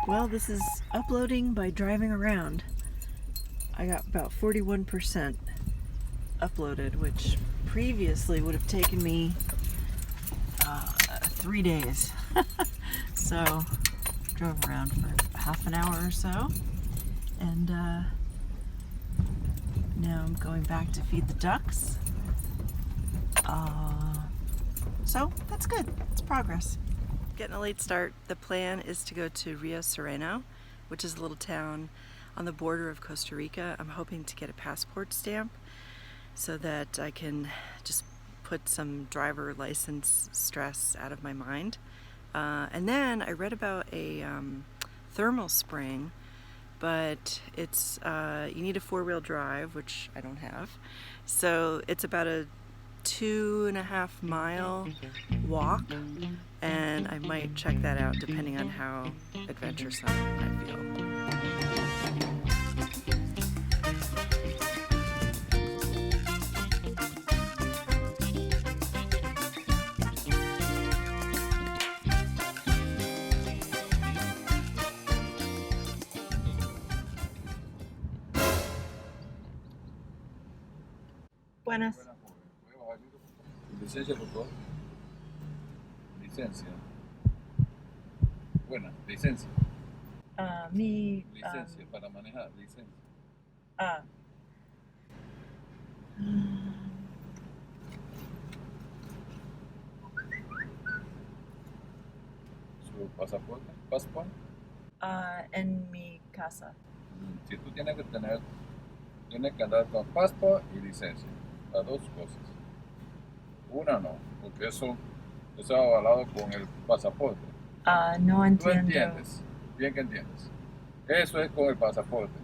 Well, this is uploading by driving around. I got about 41% uploaded, which previously would have taken me 3 days. So, drove around for half an hour or so, and now I'm going back to feed the ducks. So, that's good. It's progress. Getting a late start. The plan is to go to Rio Sereno, which is a little town on the border of Costa Rica. I'm hoping to get a passport stamp so that I can just put some driver license stress out of my mind. And then I read about a thermal spring, but it's you need a 4-wheel drive, which I don't have. So it's about a 2.5 mile walk, and I might check that out depending on how adventuresome I feel. Buenas. Licencia, por favor. Licencia. Buena, licencia. Licencia para manejar, licencia. ¿Su pasaporte? ¿Pasaporte? En mi casa. Si tú tienes que andar con pasaporte y licencia, las dos cosas. Una no, porque eso es avalado con el pasaporte. No entiendo. ¿Tú entiendes? Bien que entiendes. Eso es con el pasaporte.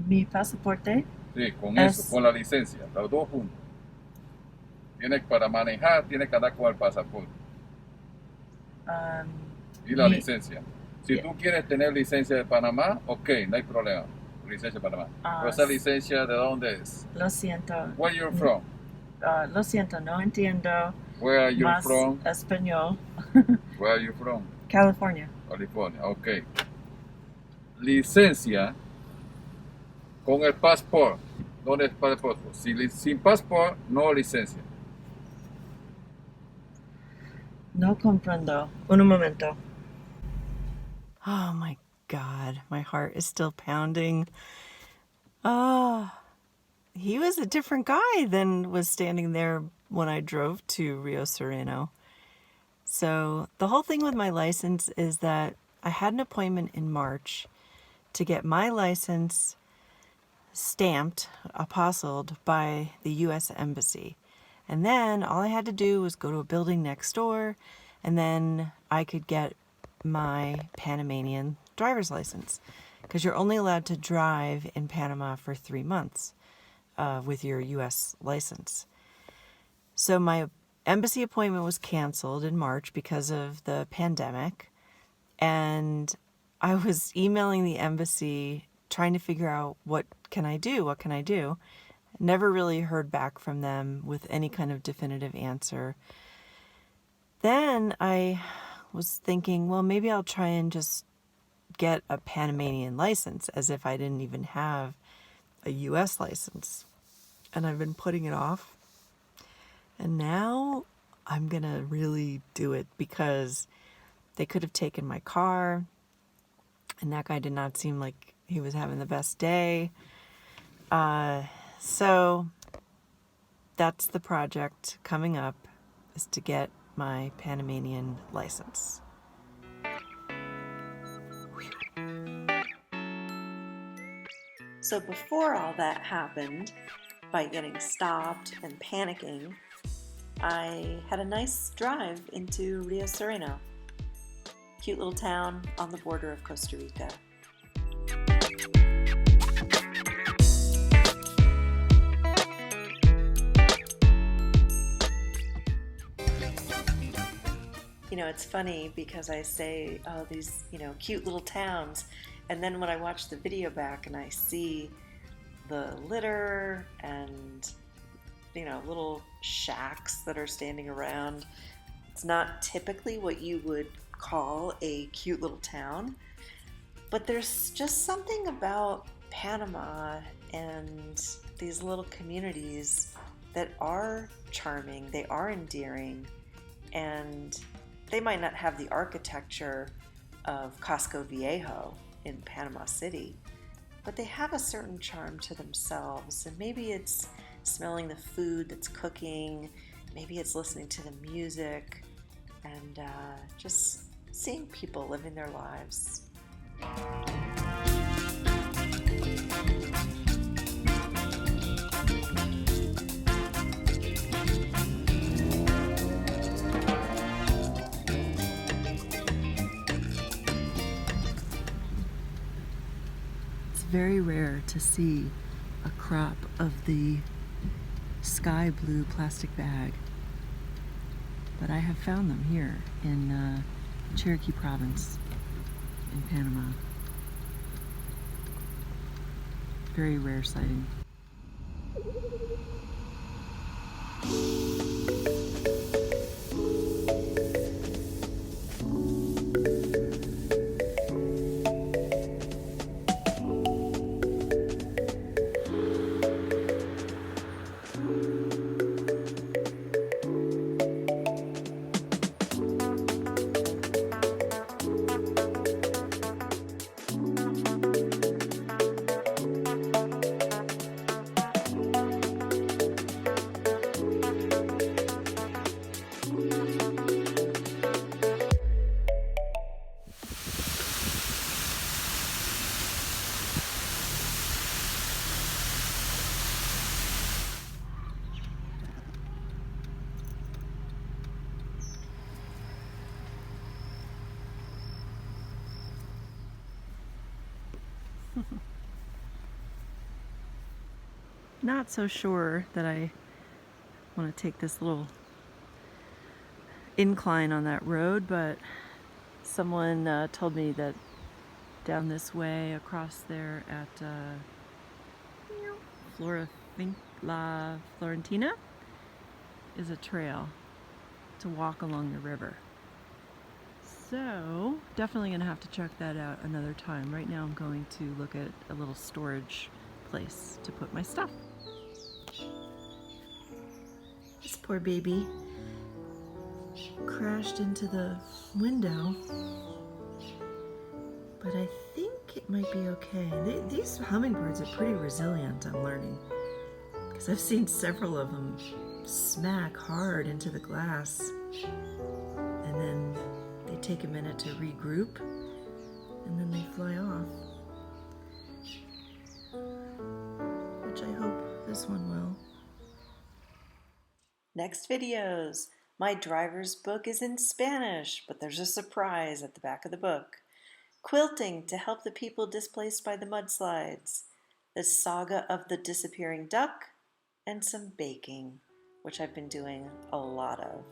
Mi pasaporte. Sí, con eso, con la licencia, los dos juntos. Para manejar, tienes que andar con el pasaporte. Y la licencia. Si tú quieres tener licencia de Panamá, ok, no hay problema. Licencia de Panamá. Pero esa licencia, ¿de dónde es? Lo siento. Where you're from? Lo siento, no entiendo. Where are you más from? Español. Where are you from? California. California, ok. Licencia con el pasaporte. ¿Dónde es el pasaporte? Sin pasaporte, no licencia. No comprendo. Un momento. Oh my God, my heart is still pounding. He was a different guy than was standing there when I drove to Rio Sereno. So the whole thing with my license is that I had an appointment in March to get my license stamped, apostilled by the U.S. Embassy. And then all I had to do was go to a building next door, and then I could get my Panamanian driver's license. Because you're only allowed to drive in Panama for 3 months with your U.S. license. So my embassy appointment was canceled in March because of the pandemic. And I was emailing the embassy trying to figure out what can I do? Never really heard back from them with any kind of definitive answer. Then I was thinking, well, maybe I'll try and just get a Panamanian license, as if I didn't even have a U.S. license. And I've been putting it off. And now I'm going to really do it, because they could have taken my car, and that guy did not seem like he was having the best day. So that's the project coming up, is to get my Panamanian license. So before all that happened, by getting stopped and panicking, I had a nice drive into Rio Sereno. Cute little town on the border of Costa Rica. You know, it's funny because I say, oh, these, cute little towns. And then when I watch the video back and I see the litter and, little shacks that are standing around, It's not typically what you would call a cute little town, but there's just something about Panama and these little communities that are charming, they are endearing, and they might not have the architecture of Casco Viejo in Panama City, but they have a certain charm to themselves. And maybe it's smelling the food that's cooking, maybe it's listening to the music, and just seeing people living their lives. It's very rare to see a crop of the sky blue plastic bag, but I have found them here in Cherokee Province in Panama. Very rare sighting. Not so sure that I want to take this little incline on that road, but someone told me that down this way across there at La Florentina is a trail to walk along the river. So definitely gonna have to check that out another time. Right now I'm going to look at a little storage place to put my stuff. This poor baby crashed into the window, but I think it might be okay. These hummingbirds are pretty resilient, I'm learning, because I've seen several of them smack hard into the glass, and then they take a minute to regroup, and then they fly off, which I hope this one will. Next videos. My driver's book is in Spanish, but there's a surprise at the back of the book. Quilting to help the people displaced by the mudslides. The saga of the disappearing duck, and some baking, which I've been doing a lot of.